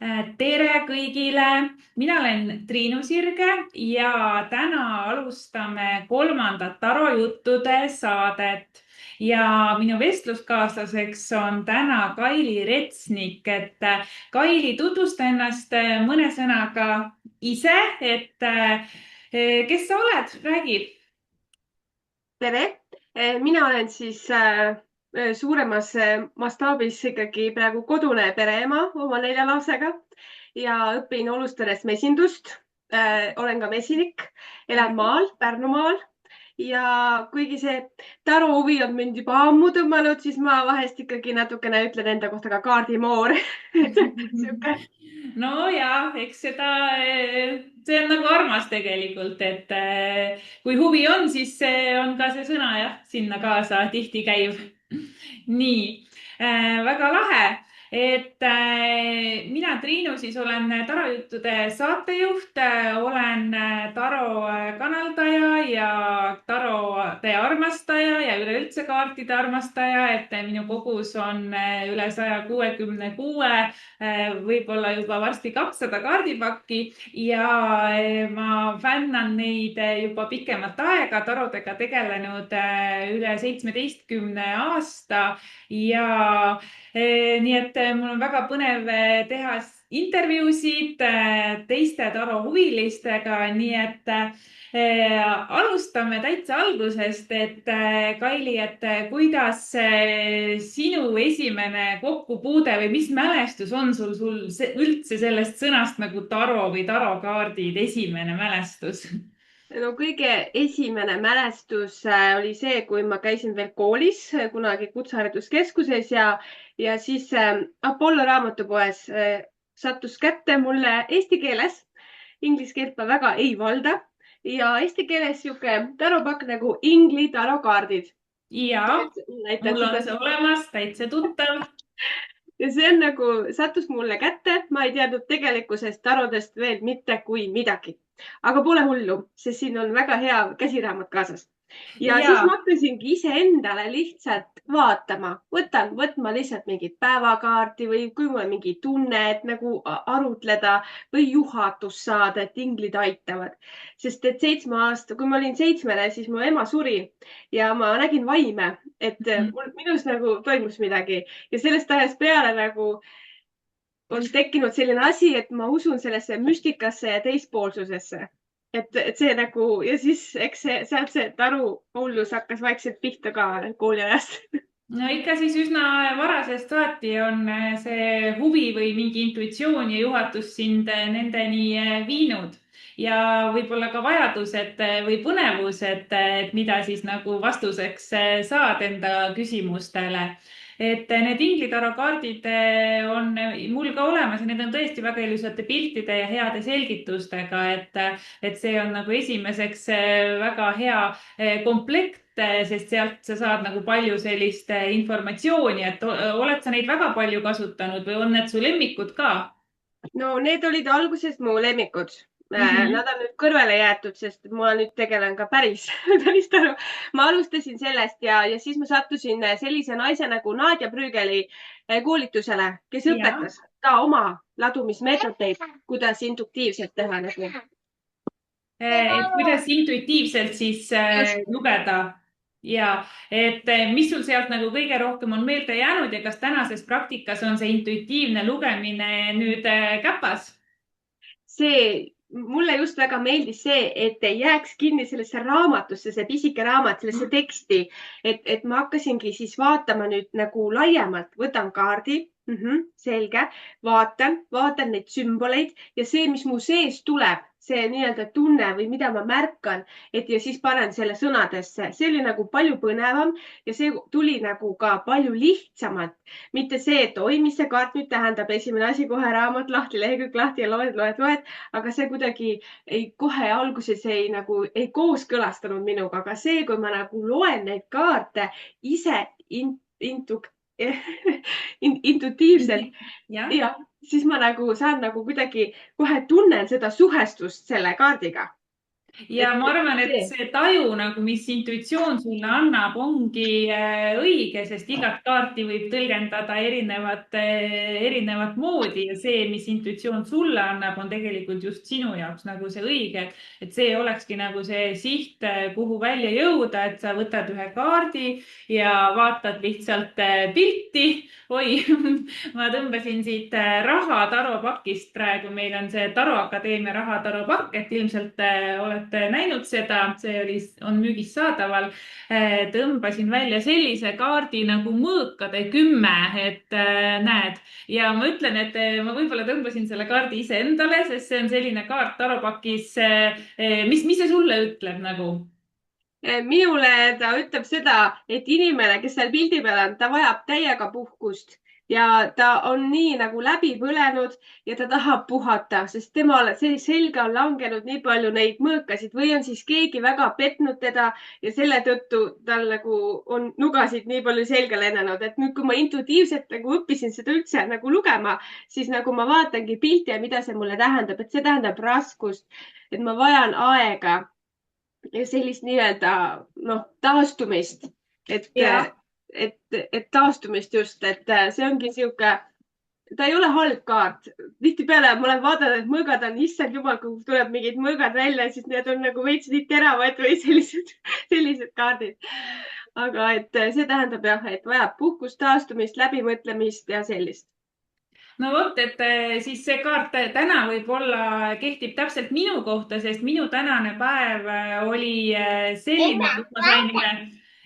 Tere kõigile, mina olen Triinu Sirge ja täna alustame kolmandat Taro juttude saadet. Ja minu vestluskaaslaseks on täna Kaili Retsnik, et Kaili, tutvusta ennast mõne sõnaga ise, et kes sa oled, räägi. Tere! Mina olen siis suuremas mastaabis ikkagi praegu kodune pereema oma 4 lapsega ja õpin Olusteres mesindust. Olen ka mesinik, elan maal, Pärnumaal ja kuigi see Taro huvi on mind juba ammu tõmmanud, siis ma vahest ikkagi natukene ütlen enda kohta ka kaardimoor. Sihuke. No ja, eks see on nagu armas tegelikult, et kui huvi on, siis on ka see sõna jah, sinna kaasa tihti käiv. Nii, väga lahe, et mina, Triinu, siis olen Taro juttude saatejuht, olen Taro kanaldaja ja tarode armastaja ja üleüldse kaartide armastaja, et minu kogus on üle 166, võib-olla juba varsti 200 kaardipakki ja ma fännan neid juba pikemat aega, tarodega tegelenud üle 17 aasta ja nii et mul on väga põnev teha intervjuusid teiste Taro huvilistega, nii et alustame täitsa algusest, et Kaili, et kuidas sinu esimene kokkupuude või mis mälestus on sul üldse sellest sõnast nagu Taro või tarokaardid, esimene mälestus? No kõige esimene mälestus oli see, kui ma käisin veel koolis kunagi kutsehariduskeskuses ja siis Apollo raamatupoes sattus kätte mulle eesti keeles. Inglise keelt ma väga ei valda ja eesti keeles sihuke taropakk nagu Ingli tarokaardid. Ja, Näitan mul on seda see siin. olemas, täitsa tuttav. Ja see on nagu, sattus mulle kätte. Ma ei teadnud tegelikkusest tarodest veel mitte kui midagi. Aga pole hullu, sest siin on väga hea käsiraamat kaasas. Ja siis Ja ma hakkasingi iseendale lihtsalt vaatama. Võtma lihtsalt mingit päevakaarti või kui mul on mingi tunne, et nagu arutleda või juhatust saada, et inglid aitavad. Sest et 7 aasta, kui ma olin 7, siis mu ema suri ja ma nägin vaime, et minus nagu toimus midagi ja sellest ajast peale nagu on tekkinud selline asi, et ma usun sellesse müstikasse ja teispoolsusesse. Et see nagu ja siis eks sealt see taru hullus hakkas vaikselt pihta ka kooliajast. no ikka siis üsna varasest saati on see huvi või mingi intuitsioon ja juhatus sind nendeni viinud ja võib-olla ka vajadus, et või põnevus, et mida siis nagu vastuseks saad enda küsimustele. Et need Inglitaro kaardid on mul ka olemas ja need on tõesti väga ilusate piltide ja heade selgitustega, et see on nagu esimeseks väga hea komplekt, sest sealt sa saad nagu palju sellist informatsiooni, et oled sa neid väga palju kasutanud või on need su lemmikud ka? No need olid alguses mu lemmikud. Mhm. Nad on nüüd kõrvale jäetud, sest ma nüüd tegelen ka päris taru. Ma alustasin sellest ja siis ma sattusin sellise naise nagu Nadja Prügeli koolitusele, kes Ja, õpetas ka oma ladumismeetodeid, kuidas induktiivselt teha nagu. et kuidas intuitiivselt siis Just. lugeda ja et mis sul sealt nagu kõige rohkem on meelde jäänud ja kas tänases praktikas on see intuitiivne lugemine nüüd käpas? See mulle just väga meeldis see, et ei jääks kinni sellesse raamatusse, see pisike raamat, sellesse teksti, et ma hakkasingi siis vaatama nüüd nagu laiemalt, võtan kaardi. Selge, vaatan neid sümboleid ja see, mis mu sees tuleb, see nii-öelda tunne või mida ma märkan, et ja siis panen selle sõnadesse, see oli nagu palju põnevam ja see tuli nagu ka palju lihtsamalt. Mitte see, et oi, mis see kaart nüüd tähendab, esimene asi kohe raamat lahti, lehekülg lahti ja loed, aga see kuidagi kohe alguses ei kooskõlastanud minuga, aga see, kui ma nagu loen neid kaarte ise intu, intuitiivselt jah. ja siis ma nagu saan nagu kuidagi kohe tunnen seda suhestust selle kaardiga. ja ma arvan, et see. see taju nagu, mis intuitsioon sulle annab, ongi õige, sest igat kaarti võib tõlgendada erinevat moodi ja see, mis intuitsioon sulle annab, on tegelikult just sinu jaoks nagu see õige. et see olekski nagu see siht, kuhu välja jõuda, et sa võtad ühe kaardi ja vaatad lihtsalt pilti. oi, ma tõmbasin siit raha taropakist praegu, meil on see Taro Akadeemia raha taropakk, et ilmselt olete näinud seda, see on müügis saadaval. tõmbasin välja sellise kaardi nagu mõõkade 10, et näed. ja ma ütlen, et ma võib-olla tõmbasin selle kaardi iseendale, sest see on selline kaart taropakis. mis see sulle ütleb nagu? Minule ta ütleb seda, et inimene, kes seal pildi peal on, ta vajab täiega puhkust ja ta on nii nagu läbi põlenud ja ta tahab puhata, sest temale selga on langenud nii palju neid mõõkasid või on siis keegi väga petnud teda ja selle tõttu tal nagu on nugasid nii palju selga lennanud, et nüüd, kui ma intuitiivselt nagu õppisin seda üldse nagu lugema, siis nagu ma vaatangi pilti ja mida see mulle tähendab, et see tähendab raskust, et ma vajan aega ja sellist nii-öelda taastumist, et, jah. et taastumist just, et see ongi sihuke, ta ei ole halb kaart. tihtipeale ma olen vaadanud, et mõõgad on, issand jumal, kui tuleb mingid mõõgad välja, siis need on nagu veits nii teravad või sellised kaardid. aga et see tähendab jah, et vajab puhkust, taastumist, läbimõtlemist ja sellist. no vot, et siis see kaart täna võib-olla kehtib täpselt minu kohta, sest minu tänane päev oli selline, kus ma sain ühe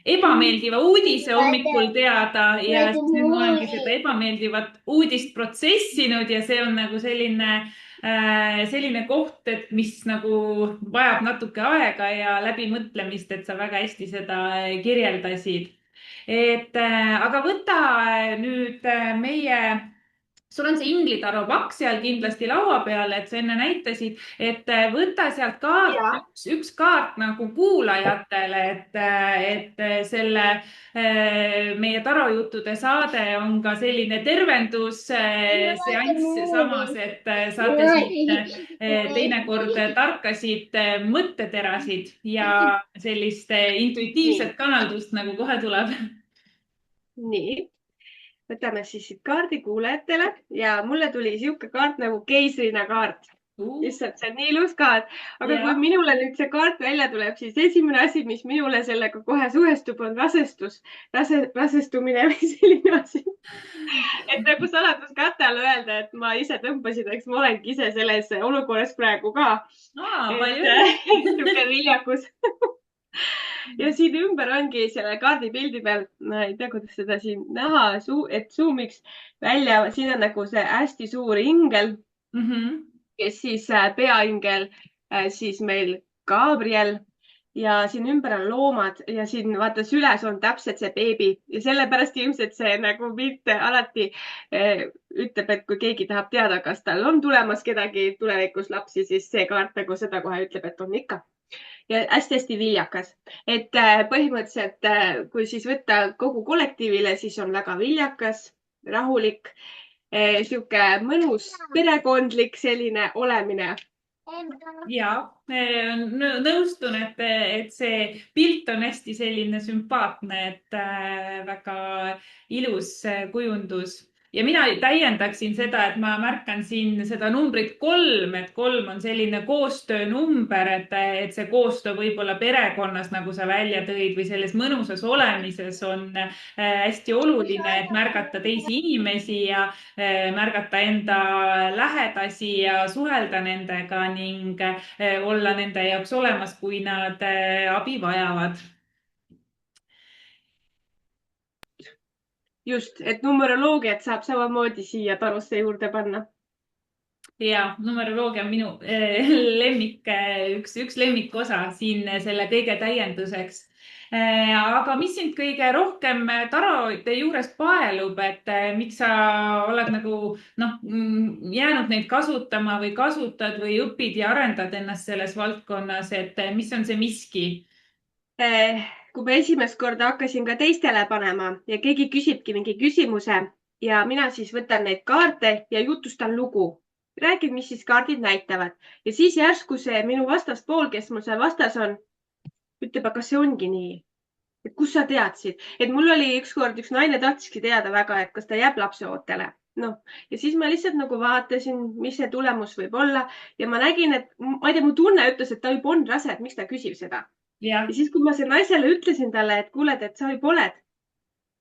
ebameeldiva uudise hommikul teada ja siis nüüd ma olengi seda ebameeldivat uudist protsessinud ja see on nagu selline koht, et mis nagu vajab natuke aega ja läbimõtlemist, et sa väga hästi seda kirjeldasid. Aga võta nüüd meie sul on see inglitaro pakk seal kindlasti laua peal, et sa enne näitasid, et võta sealt kaart, ja, üks kaart nagu kuulajatele, et selle meie tarojuttude saade on ka selline tervendusseanss samas, et saate siit teinekord tarkasid mõtteterasid ja sellist intuitiivset kanaldust nagu kohe tuleb. nii võtame siis siit kaardi kuulajatele ja mulle tuli sihuke kaart nagu keisrina kaart. issand, see on nii ilus kaart, aga kui minule nüüd see kaart välja tuleb, siis esimene asi, mis minule sellega kohe suhestub, on rasestumine või selline asi. et nagu saladuskatte all öelda, et ma ise tõmbasin, eks ma olengi ise selles olukorras praegu ka. niisugune viljakus. ja siin ümber ongi selle kaardipildi peal, ma ei tea, kuidas seda siin näha, et suumiks välja, siin on nagu see hästi suur ingel, kes siis peaingel, siis meil Gabriel ja siin ümber on loomad ja siin vaata süles on täpselt see beebi ja sellepärast ilmselt see nagu pilt alati ütleb, et kui keegi tahab teada, kas tal on tulemas kedagi tulevikus lapsi, siis see kaart nagu seda kohe ütleb, et on ikka. ja hästi-hästi viljakas, et põhimõtteliselt, kui siis võtta kogu kollektiivile, siis on väga viljakas, rahulik, sihuke mõnus perekondlik selline olemine. ja nõustun, et see pilt on hästi selline sümpaatne, et väga ilus kujundus. ja mina täiendaksin seda, et ma märkan siin seda numbrit 3, et 3 on selline koostöönumber, et see koostöö võib-olla perekonnas, nagu sa välja tõid, või selles mõnusas olemises on hästi oluline, et märgata teisi inimesi ja märgata enda lähedasi ja suhelda nendega ning olla nende jaoks olemas, kui nad abi vajavad. just, et numeroloogiat saab samamoodi siia tarusse juurde panna. ja numeroloogia on minu lemmik, üks lemmikosa siin selle kõige täienduseks. aga mis sind kõige rohkem tarote juures paelub, et miks sa oled nagu jäänud neid kasutama või kasutad või õpid ja arendad ennast selles valdkonnas, et mis on see miski? kui ma esimest korda hakkasin ka teistele panema ja keegi küsibki mingi küsimuse ja mina siis võtan neid kaarte ja jutustan lugu. räägin, mis siis kaardid näitavad ja siis järsku see minu vastaspool, kes mul seal vastas on, ütleb, aga kas see ongi nii? Et kus sa teadsid, et mul oli ükskord üks naine tahtiski teada väga, et kas ta jääb lapseootele. Noh, ja siis ma lihtsalt nagu vaatasin, mis see tulemus võib olla ja ma nägin, et ma ei tea, mu tunne ütles, et ta juba on rase, et miks ta küsib seda. jah, Ja siis, kui ma selle naisele ütlesin talle, et kuule, et sa juba oled,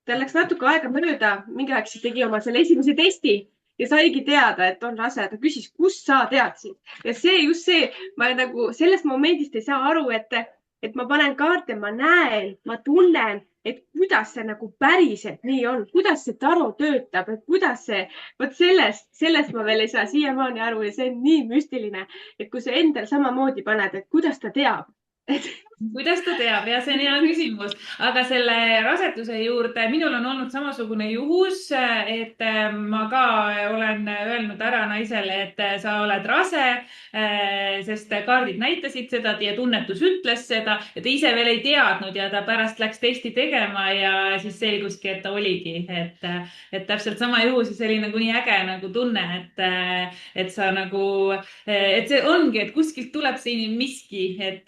tal läks natuke aega mööda, mingi aeg siis tegi oma selle esimese testi ja saigi teada, et on rase. Ta küsis, kust sa teadsid ja see just see, ma nagu sellest momendist ei saa aru, et ma panen kaarte, ma näen, ma tunnen, et kuidas see nagu päriselt nii on, kuidas see taro töötab, et kuidas see, vot sellest ma veel ei saa siiamaani aru ja see on nii müstiline, et kui sa endal samamoodi paned, et kuidas ta teab, et kuidas ta teab ja see on hea küsimus, aga selle raseduse juurde minul on olnud samasugune juhus, et ma ka olen öelnud ära naisele, et sa oled rase, sest kaardid näitasid seda ja tunnetus ütles seda ja ta ise veel ei teadnud ja ta pärast läks testi tegema ja siis selguski, et ta oligi, et täpselt sama juhus ja see oli nagu nii äge nagu tunne, et sa nagu, et see ongi, et kuskilt tuleb see miski, et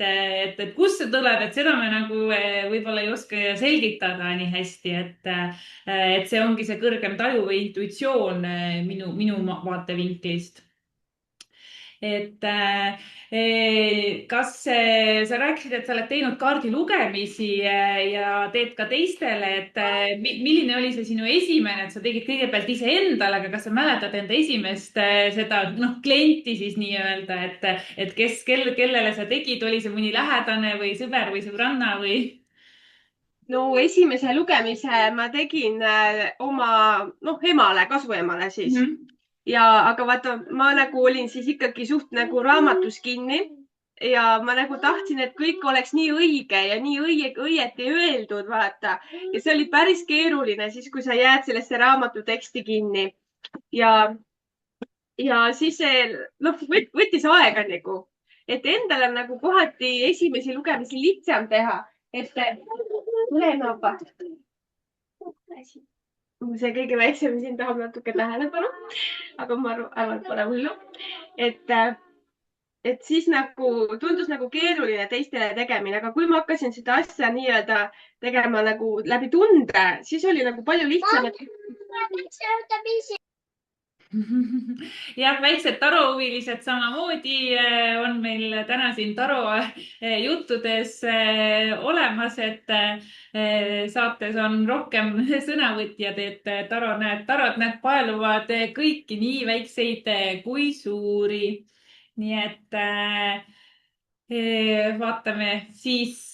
kust see tuleb, et seda me nagu võib-olla ei oska selgitada nii hästi, et see ongi see kõrgem taju või intuitsioon minu vaatevinklist. Et kas sa rääkisid, et sa oled teinud kaardilugemisi ja teed ka teistele, et milline oli see sinu esimene, et sa tegid kõigepealt iseendale, aga kas sa mäletad enda esimest seda klienti siis nii-öelda, et kellele sa tegid, oli see mõni lähedane või sõber või sõbranna või? no esimese lugemise ma tegin oma, emale, kasuemale siis. Ja, aga vaata, ma nagu olin siis ikkagi suht nagu raamatus kinni ja ma nagu tahtsin, et kõik oleks nii õige ja nii õieti öeldud, vaata. Ja see oli päris keeruline siis, kui sa jääd sellesse raamatu teksti kinni ja, ja siis see, võttis aega nagu, et endal on nagu kohati esimesi lugemisi lihtsam teha, et tule napa. See kõige väiksem siin tahab natuke tähelepanu, aga ma arvan, et pole hullu. et, et siis nagu tundus nagu keeruline teistele tegemine, aga kui ma hakkasin seda asja nii-öelda tegema nagu läbi tunde, siis oli nagu palju lihtsam, et jah, väiksed tarohuvilised samamoodi on meil täna siin taro juttudes olemas, et saates on rohkem sõnavõtjad, et tarod näed paeluvad kõiki, nii väikseid kui suuri. nii et vaatame siis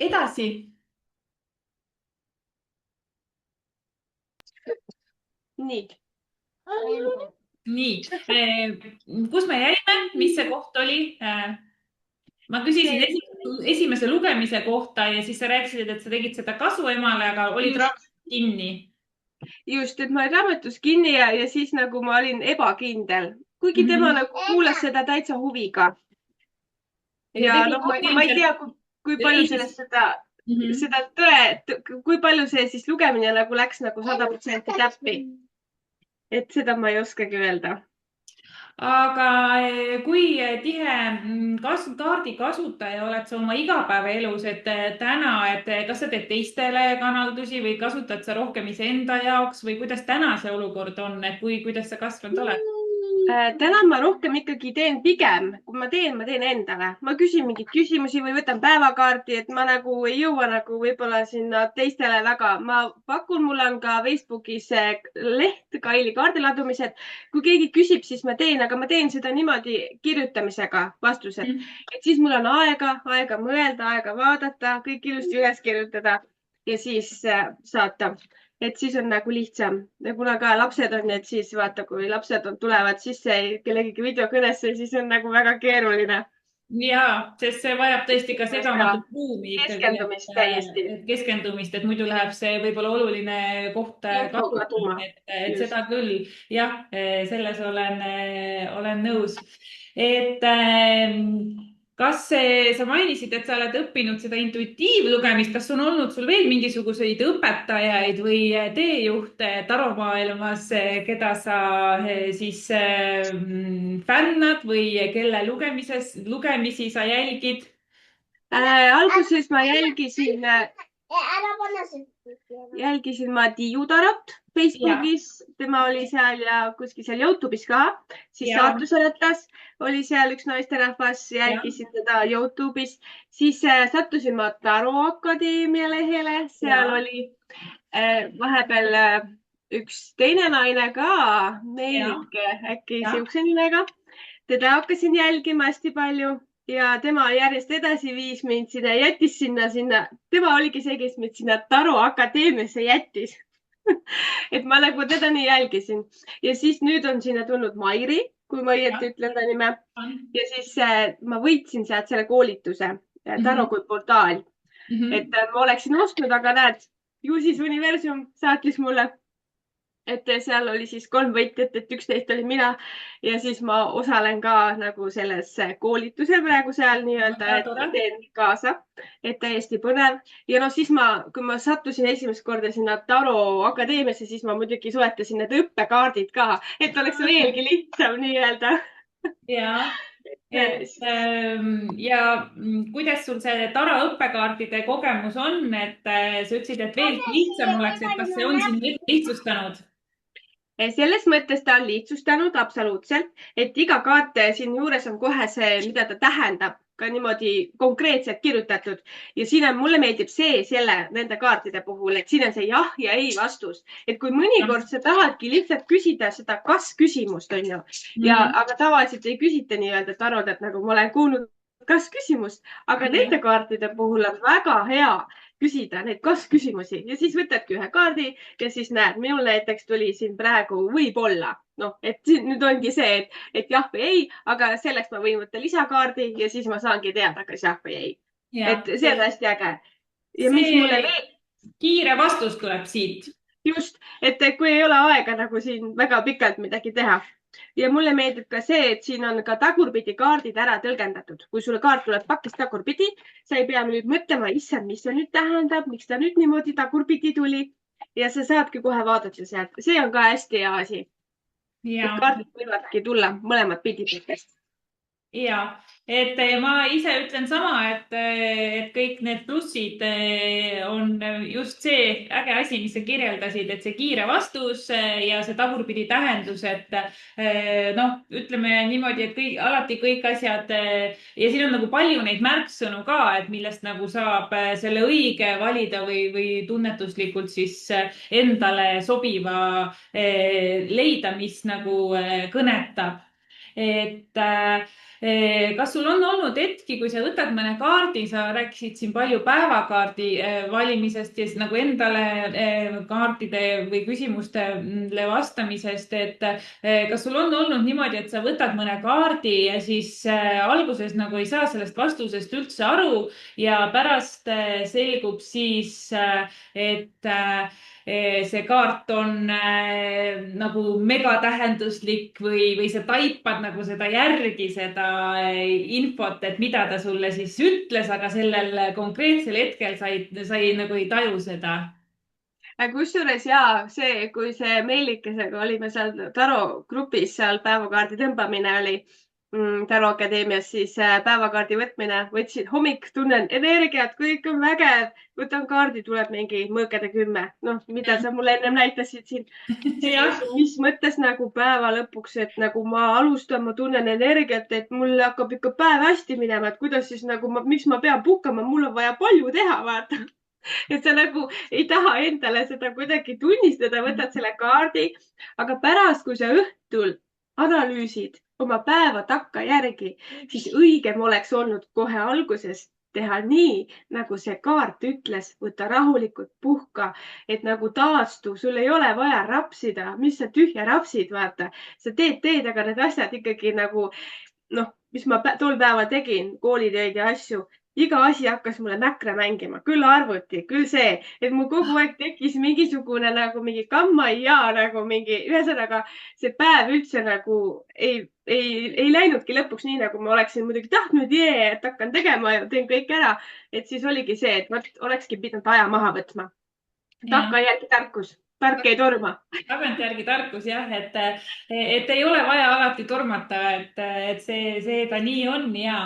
edasi. nii. nii, kus me jäime, mis see koht oli? Ma küsisin esimese lugemise kohta ja siis sa rääkisid, et sa tegid seda kasuemale, aga olid raamat kinni. Just, et ma olin raamatus kinni ja siis nagu ma olin ebakindel, kuigi tema nagu kuulas seda täitsa huviga. ja ma ei tea, kui palju sellest seda kui palju see siis lugemine nagu läks nagu 100% täppi. Et seda ma ei oskagi öelda. Aga kui tihe kaardi kasutaja oled sa oma igapäevaelus, et täna, et kas sa teed teistele kanaldusi või kasutad sa rohkem iseenda jaoks või kuidas täna see olukord on, et kuidas sa kasvanud oled? Täna ma rohkem ikkagi teen pigem, kui ma teen endale. Ma küsin mingeid küsimusi või võtan päevakaardi, et ma nagu ei jõua nagu võib-olla sinna teistele väga. Ma pakun, mul on ka Facebookis leht Kaili kaardiladumised. Kui keegi küsib, siis ma teen, aga ma teen seda niimoodi kirjutamisega vastused. Et siis mul on aega mõelda, aega vaadata, kõik ilusti üles kirjutada ja siis saata. Et siis on nagu lihtsam ja kuna ka lapsed on, et siis vaata, kui lapsed tulevad sisse kellegi videokõnesse, siis on nagu väga keeruline. Ja, sest see vajab tõesti ka segamatut ruumi. Keskendumist täiesti. Keskendumist, et muidu läheb see võib-olla oluline koht kaduma. Et seda küll, jah, selles olen nõus. Et sa mainisid, et sa oled õppinud seda intuitiivlugemist, kas on olnud sul veel mingisuguseid õpetajaid või teejuhte taromaailmas, keda sa siis fännad või kelle lugemisi sa jälgid? Alguses ma jälgisin ma Tiiu Tarot ja, Facebookis, tema oli seal ja kuskil seal Youtube'is ka, siis ja, Saatuseretas oli seal üks naisterahvas, ja, jälgisin teda Youtube'is, siis sattusin ma Taro Akadeemia lehele, seal ja, oli vahepeal üks teine naine ka, ja, Meelike äkki ja. siukse nimega. Teda hakkasin jälgima hästi palju ja tema järjest edasi viis mind sinna, jättis sinna. Tema oligi see, kes mind sinna Taro Akadeemiasse jättis et ma nagu teda nii jälgisin ja siis nüüd on sinna tulnud Mairi, kui ma õieti ütlen ta nime. On. Ja siis ma võitsin sealt selle koolituse Taro Mhm, kui portaal, et mhm. ma oleksin ostnud, aga näed, ju siis universum saatis mulle, et seal oli siis 3 võitjat, et üks neist oli mina ja siis ma osalen ka nagu selles koolitusel praegu seal nii-öelda, Väga et tore. teen kaasa, et täiesti põnev. Ja no siis kui ma sattusin esimest korda sinna Taro Akadeemiasse, siis ma muidugi soetasin need õppekaardid ka, et oleks veelgi lihtsam nii-öelda. ja, kuidas sul see Tara õppekaartide kogemus on, et sa ütlesid, et veel lihtsam oleks, et kas see on sind lihtsustanud? Selles mõttes ta on lihtsustanud absoluutselt, et iga kaart siinjuures on kohe see, mida ta tähendab, ka niimoodi konkreetselt kirjutatud ja siin on, mulle meeldib nende kaartide puhul, et siin on see jah ja ei vastus, et kui mõnikord sa tahadki lihtsalt küsida seda kas küsimust, on ju, ja Mhm. aga tavaliselt ei küsita nii-öelda tarot, et nagu ma olen kuulnud kas küsimust, aga Ja, nende kaartide puhul on väga hea küsida neid kas-küsimusi ja siis võtadki ühe kaardi ja siis näed, minul näiteks tuli siin praegu võib-olla, noh, et nüüd ongi see, et jah või ei, aga selleks ma võin võtta lisakaardi ja siis ma saangi teada, kas jah või ei. ja et see on hästi äge. Ja mis mulle see veel kiire vastus tuleb siit. just, et kui ei ole aega nagu siin väga pikalt midagi teha. Ja mulle meeldib ka see, et siin on ka tagurpidi kaardid ära tõlgendatud. Kui sulle kaart tuleb pakist tagurpidi, sa ei pea nüüd mõtlema, issand, mis see nüüd tähendab, miks ta nüüd niimoodi tagurpidi tuli ja sa saadki kohe vaadata sealt. See on ka hästi hea asi, et ja, kaardid võivadki tulla mõlemat pidi põhjast. ja, et ma ise ütlen sama, et kõik need plussid on just see äge asi, mis sa kirjeldasid, et see kiire vastus ja see tagurpidi tähendus, et noh, ütleme niimoodi, et alati kõik asjad ja siin on nagu palju neid märksõnu ka, et millest nagu saab selle õige valida või tunnetuslikult siis endale sobiva leida, mis nagu kõnetab. et kas sul on olnud hetki, kui sa võtad mõne kaardi, sa rääkisid siin palju päevakaardi valimisest ja siis nagu endale kaartide või küsimustele vastamisest, et kas sul on olnud niimoodi, et sa võtad mõne kaardi ja siis alguses nagu ei saa sellest vastusest üldse aru ja pärast selgub siis, et see kaart on nagu megatähenduslik või sa taipad nagu seda järgi, seda infot, et mida ta sulle siis ütles, aga sellel konkreetsel hetkel sa ei nagu ei taju seda. Kusjuures ja kui see Meelikesega olime seal Taro grupis, seal päevakaardi tõmbamine oli Taro Akadeemias, siis päevakaardi võtmine, võtsin hommik, tunnen energiat, kõik on vägev, võtan kaardi, tuleb mingi mõõkade 10. Noh, mida sa mulle ennem näitasid siin. Siis jah, mõtlesin, mis mõttes nagu päeva lõpuks, et nagu ma alustan, ma tunnen energiat, et mul hakkab ikka päev hästi minema, et kuidas siis nagu miks ma pean puhkama, mul on vaja palju teha, vaata. Et sa nagu ei taha endale seda kuidagi tunnistada, võtad selle kaardi, aga pärast, kui sa õhtul analüüsid oma päeva takkajärgi, siis õigem oleks olnud kohe alguses teha nii, nagu see kaart ütles, võta rahulikult puhka, et nagu taastu, sul ei ole vaja rapsida, mis sa tühja rapsid, vaata, sa teed, aga need asjad ikkagi nagu noh, mis ma tol päeval tegin, koolitöid ja asju, iga asi hakkas mulle mäkra mängima, küll arvuti, küll see, et mul kogu aeg tekkis mingisugune nagu mingi kammaia nagu mingi, ühesõnaga see päev üldse nagu ei läinudki lõpuks nii, nagu ma oleksin muidugi tahtnud, et hakkan tegema ja teen kõik ära. Et siis oligi see, et vot olekski pidanud aja maha võtma. Takkajärgi tarkus, tark ei torma. Tagantjärgi tarkus jah, et ei ole vaja alati tormata, et see ta nii on ja.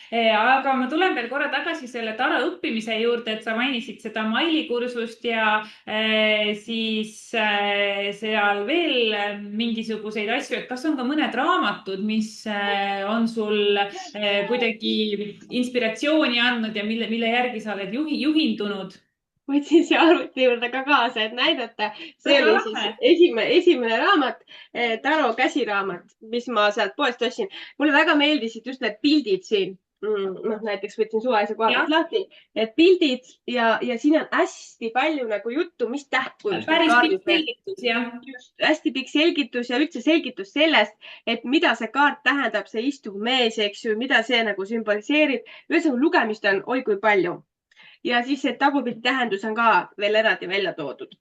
Aga ma tulen veel korra tagasi selle tara õppimise juurde, et sa mainisid seda Maili kursust ja siis seal veel mingisuguseid asju, et kas on ka mõned raamatud, mis on sul kuidagi inspiratsiooni andnud ja mille järgi sa oled juhindunud? Võtsin siia arvuti juurde ka kaasa, et näidata. See oli siis esimene raamat, Taro käsiraamat, mis ma sealt poest ostsin. Mulle väga meeldisid just need pildid siin. Näiteks võtsin suvalise koha pealt lahti, et pildid ja siin on hästi palju nagu juttu, mis tähtkujus. Päris pikk selgitus, jah. Just, hästi pikk selgitus ja üldse selgitus sellest, et mida see kaart tähendab, see istuv mees, eks ju, mida see nagu sümboliseerib. Ühesõnaga lugemist on oi kui palju. Ja siis see tagurpidi tähendus on ka veel eraldi välja toodud.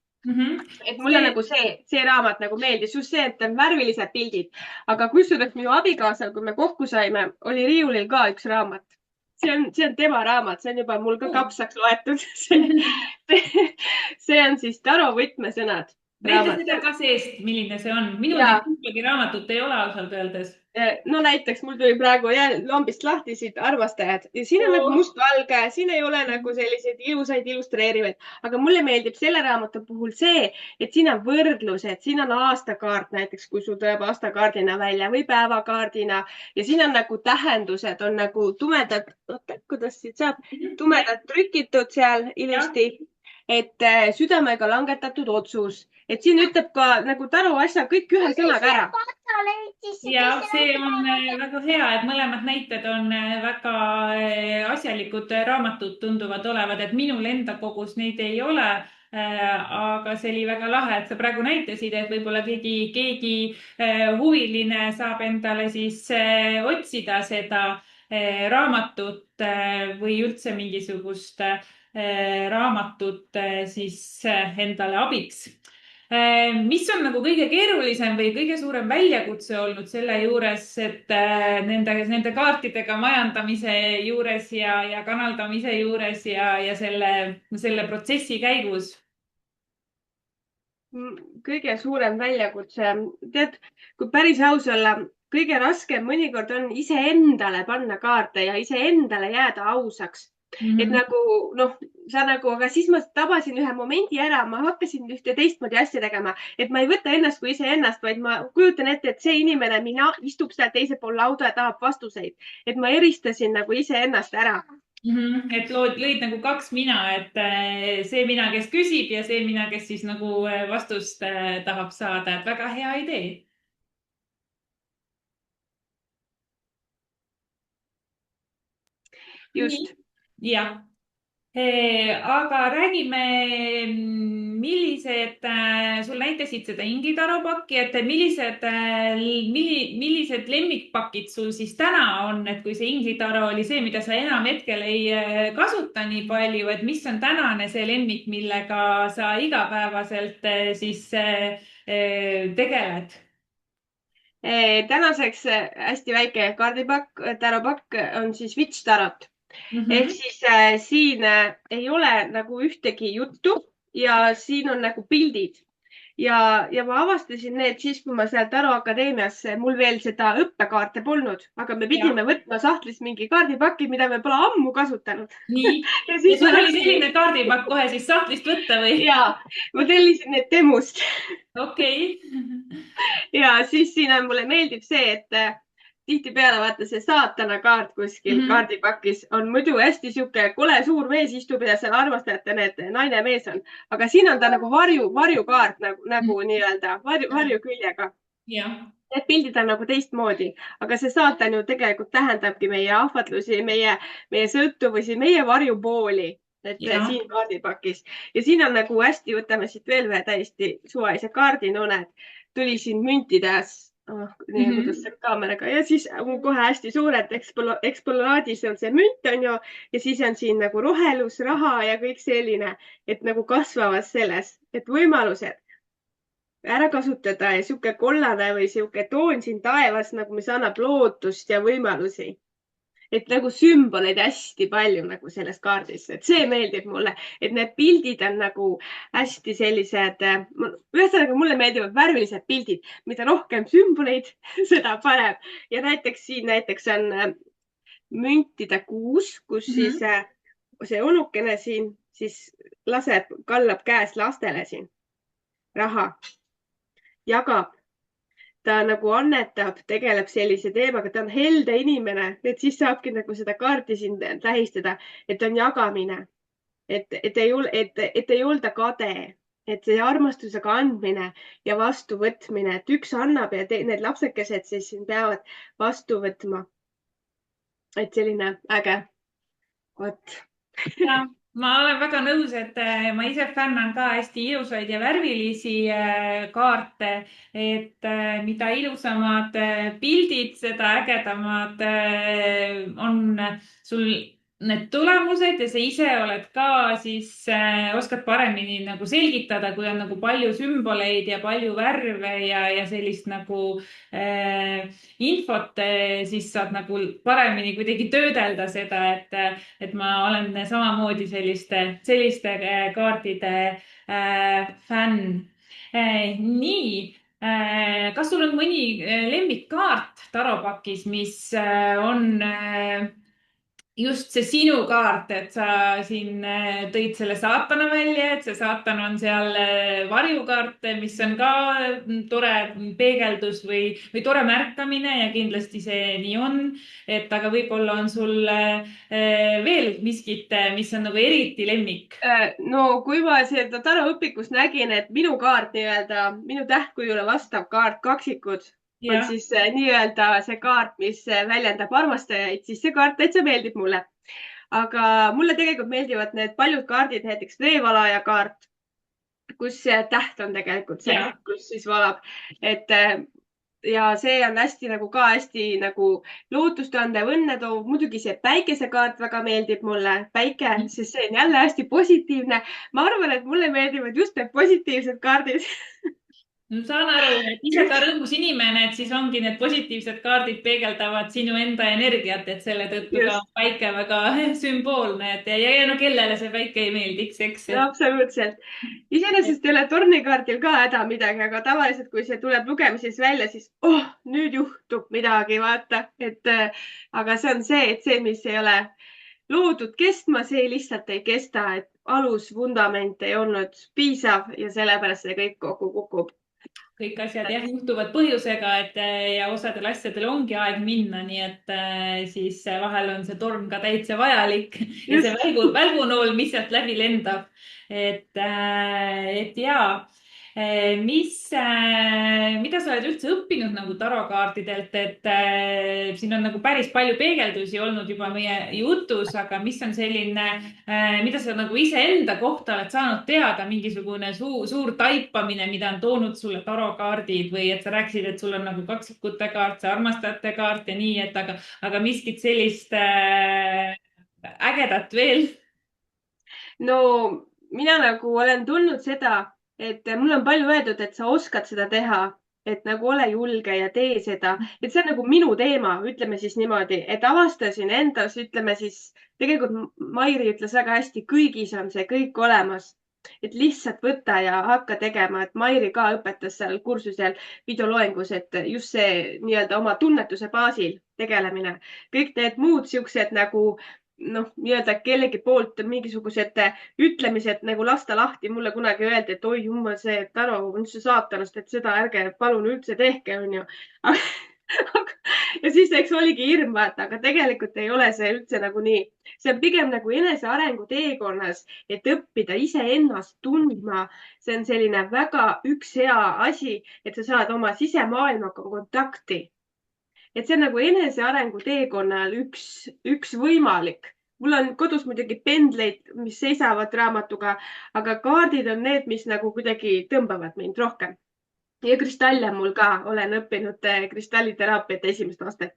Et mulle nagu see raamat nagu meeldis, just see, et on värvilised pildid. Aga kusjuures minu abikaasal, kui me kokku saime, oli riiulil ka üks raamat. See on tema raamat, see on juba mul ka kapsaks loetud. See on siis Taro võtmesõnad. Näita seda ka seest, milline see on. Minul kumbagi raamatut ei ole ausalt öeldes. No näiteks mul tuli praegu lombist lahti siit armastajad ja siin on nagu mustvalge, siin ei ole nagu selliseid ilusaid illustreerivaid, aga mulle meeldib selle raamatu puhul see, et siin on võrdlused, siin on aastakaart näiteks, kui sul tuleb aastakaardina välja või päevakaardina ja siin on nagu tähendused, on nagu tumedad, kuidas siit saab, tumedad trükitud seal ilusti. Et südamega langetatud otsus, et siin ütleb ka nagu Taro asja kõik ühe sõnaga ära. Ja see on väga hea, et mõlemad näited on väga asjalikud raamatud tunduvad olevad, et minul enda kogus neid ei ole. Aga see oli väga lahe, et sa praegu näitasid, et võib-olla keegi huviline saab endale siis otsida seda raamatut või üldse mingisugust raamatut siis endale abiks. Mis on nagu kõige keerulisem või kõige suurem väljakutse olnud selle juures, et nende kaartidega majandamise juures ja kanaldamise juures ja selle protsessi käigus? Kõige suurem väljakutse, tead, kui päris aus olla, kõige raskem mõnikord on iseendale panna kaarte ja iseendale jääda ausaks. Et nagu, sa nagu, aga siis ma tabasin ühe momendi ära, ma hakkasin ühte teistmoodi asja tegema, et ma ei võta ennast kui iseennast, vaid ma kujutan ette, et see inimene, mina istub seal teise pool lauda ja tahab vastuseid, et ma eristasin nagu iseennast ära. Et lõid nagu kaks mina, et see mina, kes küsib ja see mina, kes siis nagu vastust tahab saada, et väga hea idee. Just. Jah. Aga räägime, millised, sul näitasid seda Ingrid Aro pakki, et millised lemmikpakid sul siis täna on, et kui see Ingrid Aro oli see, mida sa enam hetkel ei kasuta nii palju, et mis on tänane see lemmik, millega sa igapäevaselt siis tegeled? Tänaseks hästi väike kaardipakk, taropakk on siis Vits tarot. Ehk siis siin ei ole nagu ühtegi juttu ja siin on nagu pildid. Ja ma avastasin need siis, kui ma seal Taro Akadeemias, mul veel seda õppekaarte polnud, aga me pidime võtma sahtlist mingi kaardipakki, mida me pole ammu kasutanud. Nii. Ja sul oli selline kaardipakk kohe siis sahtlist võtta või? Jaa, ma tellisin need Temust. Okei. Ja siis siin on, mulle meeldib see, et tihtipeale vaata see saatana kaart kuskil kaardipakis on muidu hästi sihuke kole suur mees istub ja seal armastajate need naine mees on. Aga siin on ta nagu varjukaart nagu nii-öelda varju küljega. Need pildid on nagu teistmoodi, aga see saatan ju tegelikult tähendabki meie ahvatlusi, meie sõltuvusi, meie varjupooli. Et siin kaardipakis. Ja siin on nagu hästi, võtame siit veel ühe täiesti suvalise kaardi, no näed, tuli siin müntides nii kuidas see kaameraga ja siis mul kohe hästi suured eksponaadis on see münt on ju ja siis on siin nagu rohelus, raha ja kõik selline, et nagu kasvavad selles, et võimalused ära kasutada ja sihuke kollane või sihuke toon siin taevas nagu, mis annab lootust ja võimalusi. Et nagu sümboleid hästi palju nagu selles kaardis, et see meeldib mulle, et need pildid on nagu hästi sellised, ühesõnaga mulle meeldivad värvilised pildid, mida rohkem sümboleid, seda parem. Ja näiteks siin näiteks on müntide kuus, kus siis see onukene siin siis kallab käes lastele siin raha, jagab. Ta nagu annetab, tegeleb sellise teemaga, ta on helde inimene, et siis saabki nagu seda kaarti siin tähistada, et on jagamine, et ei olda kade, et see armastusega andmine ja vastuvõtmine, et üks annab ja need lapsekesed siis siin peavad vastu võtma. Et selline äge. Vot. Ja, ma olen väga nõus, et ma ise fännan ka hästi ilusaid ja värvilisi kaarte, et mida ilusamad pildid, seda ägedamad on sul need tulemused ja sa ise oled ka siis oskad paremini nagu selgitada, kui on nagu palju sümboleid ja palju värve ja sellist nagu infot, siis saad nagu paremini kuidagi töödelda seda, et ma olen samamoodi selliste kaardide fänn. Nii, kas sul on mõni lemmikkaart taropakis, mis on just see sinu kaart, et sa siin tõid selle saatana välja, et see saatan on seal varjukaart, mis on ka tore peegeldus või tore märkamine ja kindlasti see nii on. Et aga võib-olla on sul veel miskit, mis on nagu eriti lemmik. No kui ma seda taroõpikus nägin, et minu kaart nii-öelda, minu tähtkujule vastav kaart kaksikud on siis nii-öelda see kaart, mis väljendab armastajaid, siis see kaart täitsa meeldib mulle. Aga mulle tegelikult meeldivad need paljud kaardid, näiteks veevalaja kaart, kus see täht on tegelikult see, kus siis valab. Et ja see on hästi nagu ka hästi nagu lootustandev, õnne toov. Muidugi see päikesekaart väga meeldib mulle. Päike, sest see on jälle hästi positiivne. Ma arvan, et mulle meeldivad just need positiivsed kaardid. No, saan aru, et ise ka rõõmus inimene, et siis ongi need positiivsed kaardid peegeldavad sinu enda energiat, et selle tõttu ka päike väga sümboolne, et ja no kellele see päike ei meeldiks, eks? No, absoluutselt. Iseenesest ei ole tornikaardil ka häda midagi, aga tavaliselt, kui see tuleb lugemises välja, siis nüüd juhtub midagi, vaata. Aga see on see, et see, mis ei ole loodud kestma, see lihtsalt ei kesta, et alus, vundament ei olnud piisav ja sellepärast see kõik kokku kukub. Kõik asjad juhtuvad põhjusega, et ja osadel asjadel ongi aeg minna, nii et siis vahel on see torm ka täitsa vajalik ja see välgunool, mis sealt läbi lendab. Et jaa, mida sa oled üldse õppinud nagu tarokaartidelt, et siin on nagu päris palju peegeldusi olnud juba meie jutus, aga mis on selline, mida sa nagu iseenda kohta oled saanud teada, mingisugune suur taipamine, mida on toonud sulle tarokaardid või et sa rääkisid, et sul on nagu kaksikute kaart, see armastajate kaart ja nii, et aga miskit sellist ägedat veel? No mina nagu olen tulnud seda, et mul on palju öeldud, et sa oskad seda teha, et nagu ole julge ja tee seda. Et see on nagu minu teema, ütleme siis niimoodi, et avastasin endas, ütleme siis, tegelikult Mairi ütles väga hästi, kõigis on see kõik olemas. Et lihtsalt võtta ja hakka tegema, et Mairi ka õpetas seal kursusel videoloengus, et just see nii-öelda oma tunnetuse baasil tegelemine. Kõik need muud siuksed nagu nii-öelda kellegi poolt mingisugused ütlemised nagu lasta lahti. Mulle kunagi öeldi, et oi jumal, see taro on üldse saatanast, et seda ärge palun üldse tehke, on ju. Ja siis eks oligi hirm, vaata, aga tegelikult ei ole see üldse nagu nii. See on pigem nagu enesearengu teekonnas, et õppida iseennast tundma. See on selline väga üks hea asi, et sa saad oma sisemaailmaga kontakti. Et see on nagu enesearengu teekonnal üks võimalik. Mul on kodus muidugi pendleid, mis seisavad raamatuga, aga kaardid on need, mis nagu kuidagi tõmbavad mind rohkem. ja kristalle mul ka, olen õppinud kristalliteraapiat esimest astet.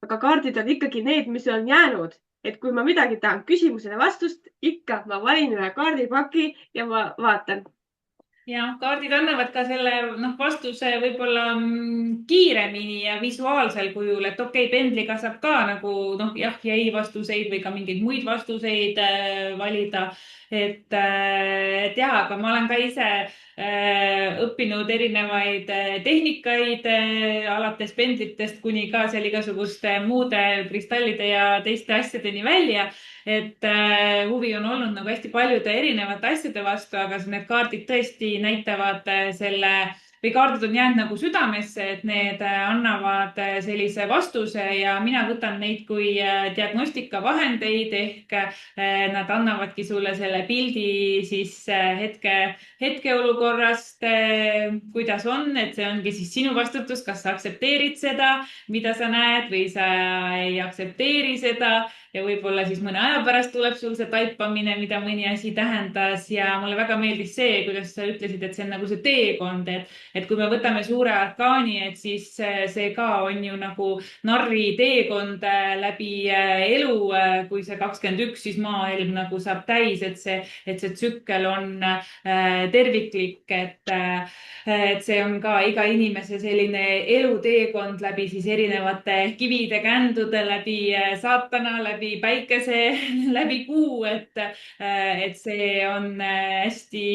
aga kaardid on ikkagi need, mis on jäänud, et kui ma midagi tahan küsimusele vastust, ikka ma valin ühe kaardipaki ja ma vaatan. ja kaardid annavad ka selle vastuse võib-olla kiiremini ja visuaalsel kujul, et okei, pendliga saab ka nagu jah ja ei vastuseid või ka mingeid muid vastuseid valida. Et ja, aga ma olen ka ise õppinud erinevaid tehnikaid alates pendlitest kuni ka seal igasuguste muude kristallide ja teiste asjadeni välja. Huvi on olnud nagu hästi paljude erinevate asjade vastu, aga need kaardid tõesti näitavad selle või kaardid on jäänud nagu südamesse, et need annavad sellise vastuse ja mina võtan neid kui diagnostikavahendeid ehk nad annavadki sulle selle pildi siis hetkeolukorrast, kuidas on, et see ongi siis sinu vastutus, kas sa aktsepteerid seda, mida sa näed või sa ei aktsepteeri seda ja võib-olla siis mõne aja pärast tuleb sul see taipamine, mida mõni asi tähendas ja mulle väga meeldis see, kuidas sa ütlesid, et see on nagu see teekond, et kui me võtame suure arkaani, et siis see ka on ju nagu narri teekond läbi elu, kui see 21, siis maailm nagu saab täis, et see tsükkel on terviklik, et see on ka iga inimese selline eluteekond läbi siis erinevate kivide, kändude, läbi saatana, läbi päikese, läbi kuu, et see on hästi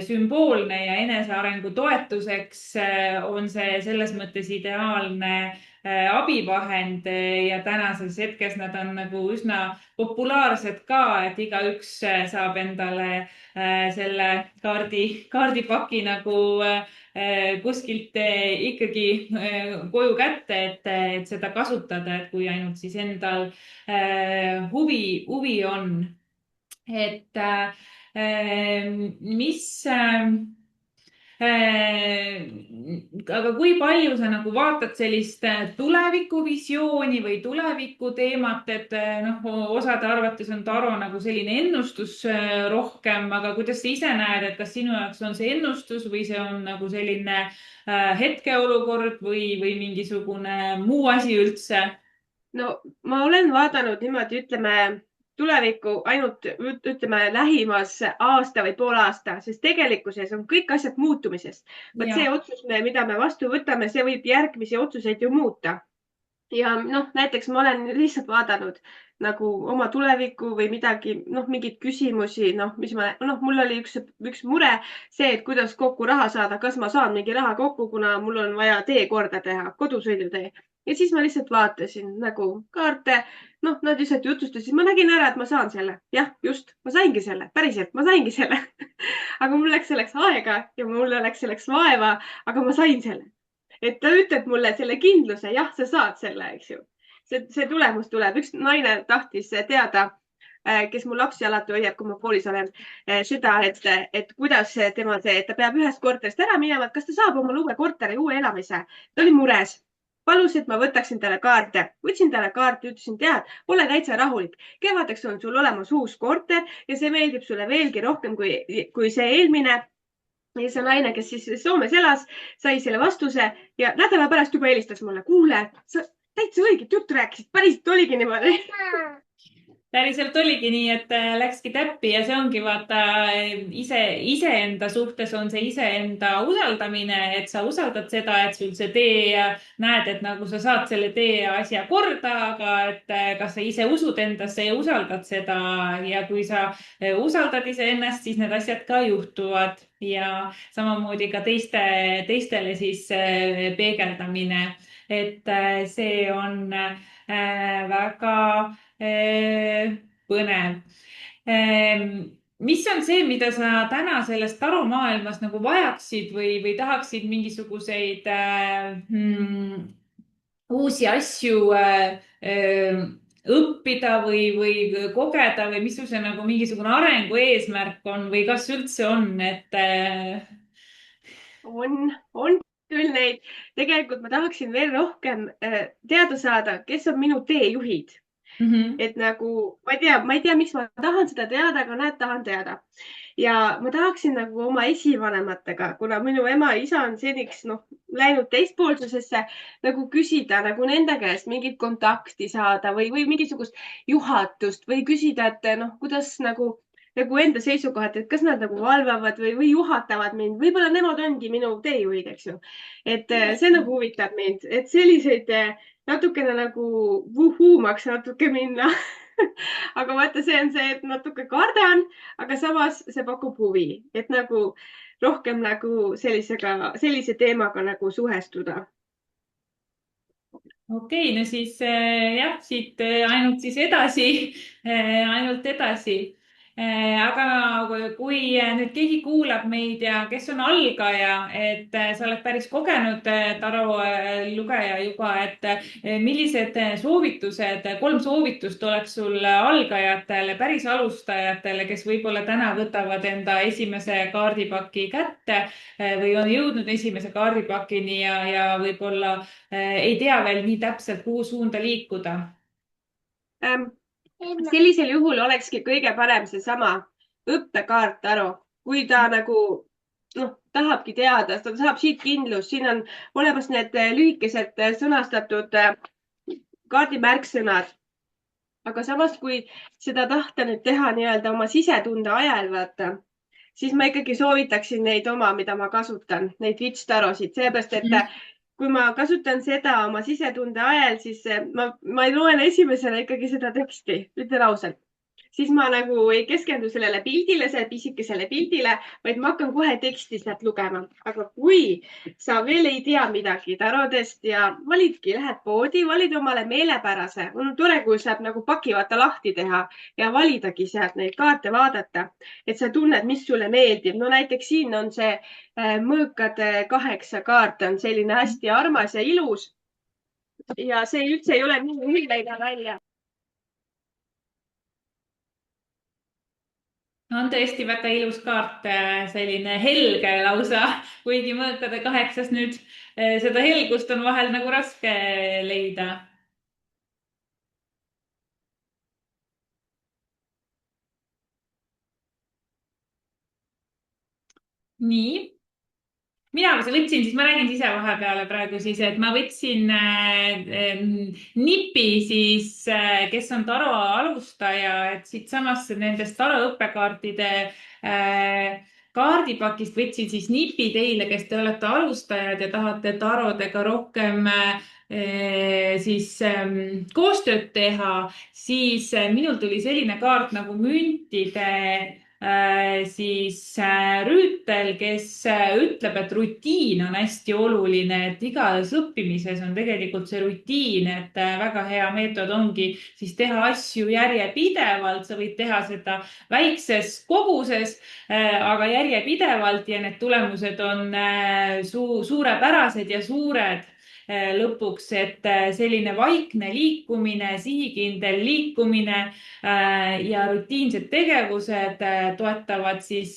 sümboolne ja enesearengu toetuseks on see selles mõttes ideaalne abivahend ja tänases hetkes nad on nagu üsna populaarsed ka, et igaüks saab endale selle kaardipaki nagu kuskilt ikkagi koju kätte, et seda kasutada, et kui ainult siis endal huvi on. Mis aga kui palju sa nagu vaatad sellist tulevikuvisiooni või tulevikuteemat, et osade arvates on taro nagu selline ennustus rohkem, aga kuidas sa ise näed, et kas sinu jaoks on see ennustus või see on nagu selline hetkeolukord või mingisugune muu asi üldse? no ma olen vaadanud niimoodi, ütleme tulevikku ainult ütleme lähimas aasta või poole aasta, sest tegelikkuses on kõik asjad muutumises. vot see ja, otsus, mida me vastu võtame, see võib järgmisi otsuseid ju muuta. ja näiteks ma olen lihtsalt vaadanud nagu oma tulevikku või midagi, mingeid küsimusi, mis ma, mul oli üks mure see, et kuidas kokku raha saada, kas ma saan mingi raha kokku, kuna mul on vaja tee korda teha, kodusõidutee. ja siis ma lihtsalt vaatasin nagu kaarte, nad lihtsalt jutustasid, ma nägin ära, et ma saan selle. jah, just, ma saingi selle, päriselt, ma saingi selle aga mul läks selleks aega ja mul läks selleks vaeva, aga ma sain selle. et ta ütleb mulle selle kindluse, jah, sa saad selle, eks ju. see tulemus tuleb. üks naine tahtis teada, kes mul lapsi alati hoiab, kui ma koolis olen, seda, et kuidas tema see, et ta peab ühest korterist ära minema, et kas ta saab omale uue korteri, uue elamise. ta oli mures, palus, et ma võtaksin talle kaarte, võtsin talle kaarte, ütlesin, tead, ole täitsa rahulik. kevadeks on sul olemas uus korter ja see meeldib sulle veelgi rohkem kui see eelmine. ja see naine, kes siis Soomes elas, sai selle vastuse ja nädala pärast juba helistas mulle. kuule, sa täitsa õiget juttu rääkisid, päriselt oligi niimoodi. päriselt oligi nii, et läkski täppi ja see ongi vaata iseenda suhtes on see iseenda usaldamine, et sa usaldad seda, et sul see tee, näed, et nagu sa saad selle tee asja korda, aga et kas sa ise usud endasse ja usaldad seda ja kui sa usaldad iseennast, siis need asjad ka juhtuvad ja samamoodi ka teistele siis peegeldamine, et see on väga põnev. Mis on see, mida sa täna sellest taromaailmas nagu vajaksid või tahaksid mingisuguseid uusi asju õppida või kogeda või mis sul see nagu mingisugune arengu eesmärk on või kas üldse on, et on küll neid. tegelikult ma tahaksin veel rohkem teada saada, kes on minu teejuhid. Mhm. et nagu ma ei tea, miks ma tahan seda teada, aga näed, tahan teada. Ja ma tahaksin nagu oma esivanematega, kuna minu ema ja isa on seniks noh, läinud teispoolsusesse, nagu küsida nagu nende käest mingit kontakti saada või mingisugust juhatust või küsida, et noh, kuidas nagu enda seisukohalt, et kas nad nagu valvavad või juhatavad mind, võib-olla nemad ongi minu teejuhid, eks ju. et see nagu huvitab mind, et selliseid natukene nagu vuhuumaks natuke minna aga vaata, see on see, et natuke kardan, aga samas see pakub huvi, et nagu rohkem nagu sellise teemaga nagu suhestuda. okei, no siis jah, siit ainult siis edasi ainult edasi. Aga kui nüüd keegi kuulab meid ja kes on algaja, et sa oled päris kogenud Taro lugeja juba, et millised soovitused, 3 soovitust oleks sul algajatele, päris alustajatele, kes võib-olla täna võtavad enda esimese kaardipaki kätte või on jõudnud esimese kaardipakini ja võib-olla ei tea veel nii täpselt, kuhu suunda liikuda. Ähm, sellisel juhul olekski kõige parem seesama õppekaart Aro, kui ta nagu noh, tahabki teada, ta saab siit kindlust, siin on olemas need lühikesed sõnastatud kaardimärksõnad. aga samas, kui seda tahta nüüd teha nii-öelda oma sisetunde ajal, vaata, siis ma ikkagi soovitaksin neid oma, mida ma kasutan, neid Witch-tarosid, sellepärast et kui ma kasutan seda oma sisetunde ajal, siis ma ei loe esimesena ikkagi seda teksti, ütlen ausalt. Siis ma nagu ei keskendu sellele pildile, sellele pisikesele pildile, vaid ma hakkan kohe teksti sealt lugema. aga kui sa veel ei tea midagi tarodest ja validki, lähed poodi, valid omale meelepärase, on tore, kui saab nagu pakivata lahti teha ja validagi sealt neid kaarte vaadata, et sa tunned, mis sulle meeldib. no näiteks siin on see mõõkade 8 kaart on selline hästi armas ja ilus. ja see üldse ei ole nii hull näida välja. on tõesti väga ilus kaart, selline helge lausa, kuigi mõõkade 8 nüüd seda helgust on vahel nagu raske leida. nii, mina võtsin siis, ma räägin ise vahepeale praegu siis, et ma võtsin nipi siis, kes on taro alustaja, et siitsamast nendest taro õppekaartide kaardipakist võtsin siis nipi teile, kes te olete alustajad ja tahate tarodega rohkem siis koostööd teha, siis minul tuli selline kaart nagu müntide siis Rüütel, kes ütleb, et rutiin on hästi oluline, et igas õppimises on tegelikult see rutiin, et väga hea meetod ongi siis teha asju järjepidevalt, sa võid teha seda väikses koguses, aga järjepidevalt ja need tulemused on suurepärased ja suured lõpuks, et selline vaikne liikumine, sihikindel liikumine ja rutiinsed tegevused toetavad siis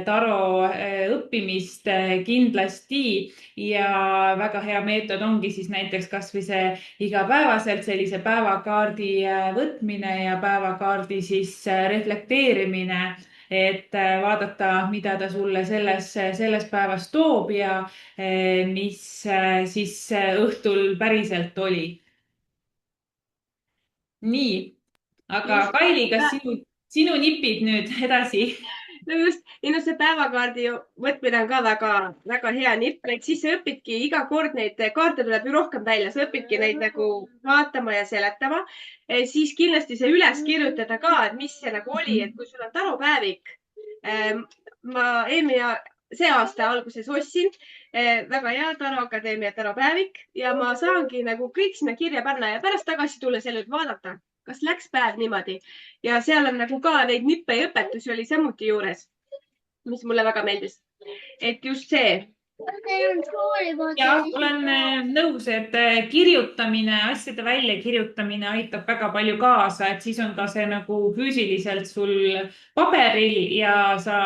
taro õppimist kindlasti ja väga hea meetod ongi siis näiteks kasvõi see igapäevaselt sellise päevakaardi võtmine ja päevakaardi siis reflekteerimine, et vaadata, mida ta sulle selles päevas toob ja mis siis õhtul päriselt oli. nii, aga just. Kaili, kas sinu nipid nüüd edasi? no just, ei no see päevakaardi võtmine on ka väga-väga hea nipp, et siis sa õpidki iga kord neid kaarte tuleb ju rohkem välja, sa õpidki neid nagu vaatama ja seletama. siis kindlasti see üles kirjutada ka, et mis see nagu oli, et kui sul on taropäevik. ma see aasta alguses ostsin väga hea Taro Akadeemia taropäevik ja ma saangi nagu kõik sinna kirja panna ja pärast tagasi tulla selle vaadata, kas läks päev niimoodi ja seal on nagu ka neid nippe ja õpetusi oli samuti juures, mis mulle väga meeldis. et just see, jah, olen nõus, et kirjutamine, asjade väljakirjutamine aitab väga palju kaasa, et siis on ka see nagu füüsiliselt sul paberil ja sa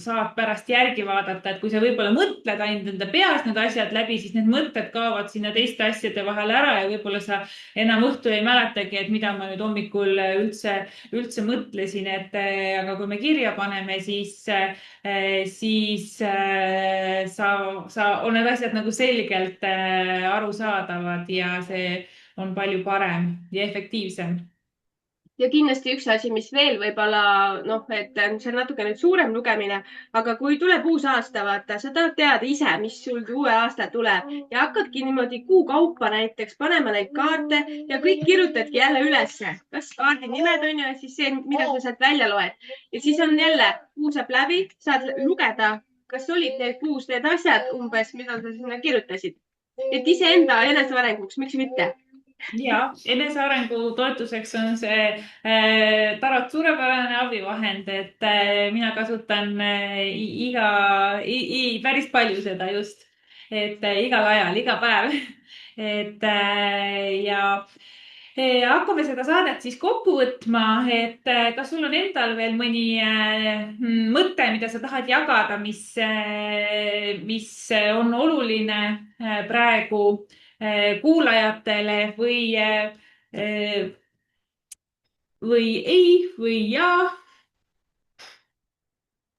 saad pärast järgi vaadata, et kui sa võib-olla mõtled ainult enda peas need asjad läbi, siis need mõtted kaovad sinna teiste asjade vahele ära ja võib-olla sa enam õhtul ei mäletagi, et mida ma nüüd hommikul üldse mõtlesin, et aga kui me kirja paneme, on need asjad nagu selgelt arusaadavad ja see on palju parem ja efektiivsem. ja kindlasti üks asi, mis veel võib-olla noh, et see on natuke nüüd suurem lugemine, aga kui tuleb uus aasta, vaata, sa tahad teada ise, mis sul uue aasta tuleb ja hakkadki niimoodi kuu kaupa näiteks panema neid kaarte ja kõik kirjutadki jälle ülesse, kas kaardi nimed on ju, ja siis see, mida sa sealt välja loed ja siis on jälle, kuu saab läbi, saad lugeda, kas olid need kuus need asjad umbes, mida sa sinna kirjutasid, et iseenda enesearenguks, miks mitte. Ja enesearengu toetuseks on see tarot suurepärane abivahend, et mina kasutan päris palju seda just, et igal ajal, iga päev. et ja hakkame seda saadet siis kokku võtma, et kas sul on endal veel mõni mõte, mida sa tahad jagada, mis on oluline praegu kuulajatele või ei või jaa?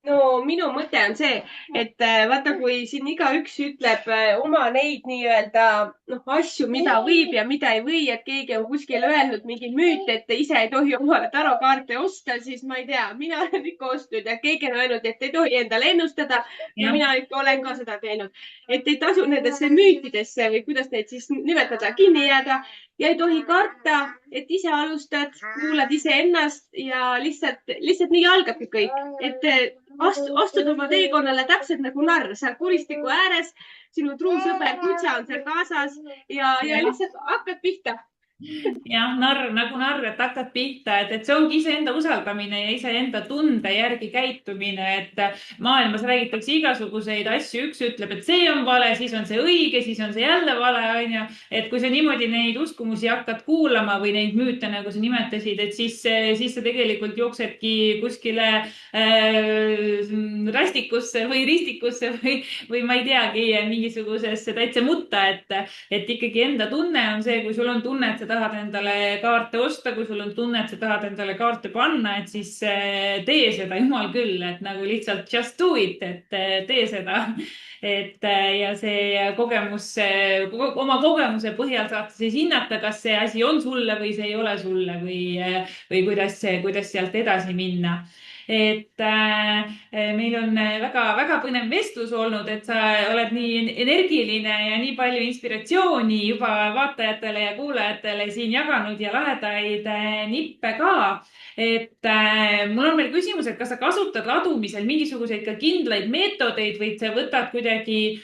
no minu mõte on see, et vaata, kui siin igaüks ütleb oma neid nii-öelda noh, asju, mida võib ja mida ei või, et keegi on kuskil öelnud mingi müüt, et ise ei tohi omale tarokaarte osta, siis ma ei tea, mina olen ikka ostnud ja keegi on öelnud, et ei tohi endale ennustada. ja mina ikka olen ka seda teinud, et ei tasu nendesse müütidesse või kuidas neid siis nimetada, kinni jääda ja ei tohi karta, et ise alustad, kuulad iseennast ja lihtsalt nii algabki kõik, et astud oma teekonnale täpselt nagu narr seal kuristiku ääres, sinu truu sõber Kutsa on seal kaasas ja lihtsalt hakkad pihta. jah, nagu narr, et hakkad pihta, et see ongi iseenda usaldamine ja iseenda tunde järgi käitumine, et maailmas räägitakse igasuguseid asju, üks ütleb, et see on vale, siis on see õige, siis on see jälle vale, onju. et kui sa niimoodi neid uskumusi hakkad kuulama või neid müüte, nagu sa nimetasid, et siis sa tegelikult jooksedki kuskile rästikusse või ristikusse või ma ei teagi, mingisugusesse täitsa mutta, et ikkagi enda tunne on see, kui sul on tunne, et sa tahad endale kaarte osta, kui sul on tunne, et sa tahad endale kaarte panna, et siis tee seda, jumal küll, et nagu lihtsalt just do it, et tee seda. et ja see kogemus, oma kogemuse põhjal saad siis hinnata, kas see asi on sulle või see ei ole sulle või kuidas sealt edasi minna. et meil on väga-väga põnev vestlus olnud, et sa oled nii energiline ja nii palju inspiratsiooni juba vaatajatele ja kuulajatele siin jaganud ja lahedaid nippe ka. et mul on veel küsimus, et kas sa kasutad ladumisel mingisuguseid ka kindlaid meetodeid või sa võtad kuidagi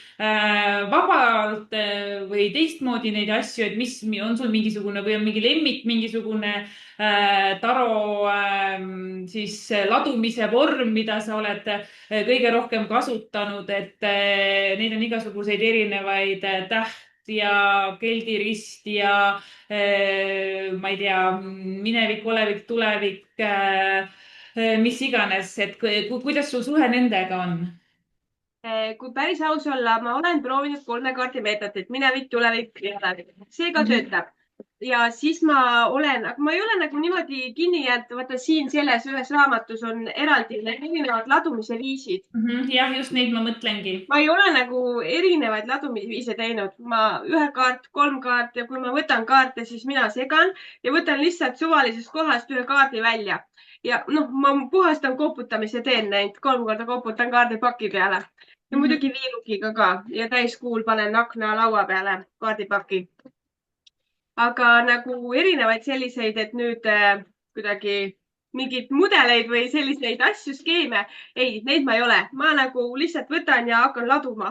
vabalt või teistmoodi neid asju, et mis on sul mingisugune või on mingi lemmik, mingisugune taro siis ladumise vorm, mida sa oled kõige rohkem kasutanud, et neid on igasuguseid erinevaid täht ja keldirist ja ma ei tea, minevik, olevik, tulevik, mis iganes, et kuidas sul suhe nendega on? kui päris aus olla, ma olen proovinud 3 kaardi meetodit, minevik, tulevik ja tulevik. See ka töötab. Ja siis ma aga ma ei ole nagu niimoodi kinni jäänud, vaata siin selles ühes raamatus on eraldi erinevad ladumise viisid. jah, just neid ma mõtlengi. Ma ei ole nagu erinevaid ladumisviise teinud. Ma 1 kaart, 3 kaart ja kui ma võtan kaarte, siis mina segan ja võtan lihtsalt suvalisest kohast 1 kaardi välja. Ja noh, ma puhastan koputamise teen neid, 3 korda koputan kaardipaki peale. Ja muidugi viilukiga ka ja täiskuul panen akna laua peale kaardipaki. Aga nagu erinevaid selliseid, et nüüd kuidagi mingeid mudeleid või selliseid asju, skeeme. Ei, neid ma ei ole. Ma nagu lihtsalt võtan ja hakkan laduma.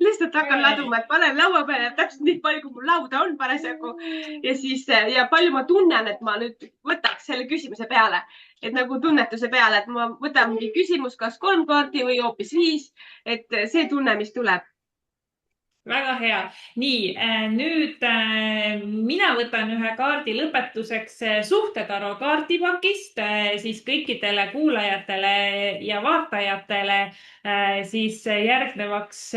lihtsalt hakkan laduma, et panen laua peale täpselt nii palju, kui mul lauda on parasjagu. Ja siis, ja palju ma tunnen, et ma nüüd võtaks selle küsimuse peale. Et nagu tunnetuse peale, et ma võtan mingi küsimus, kas 3 kaarti või hoopis 5. Et see tunne, mis tuleb. väga hea. Nii, nüüd mina võtan ühe kaardi lõpetuseks suhtetaro kaardipakist, siis kõikidele kuulajatele ja vaatajatele siis järgnevaks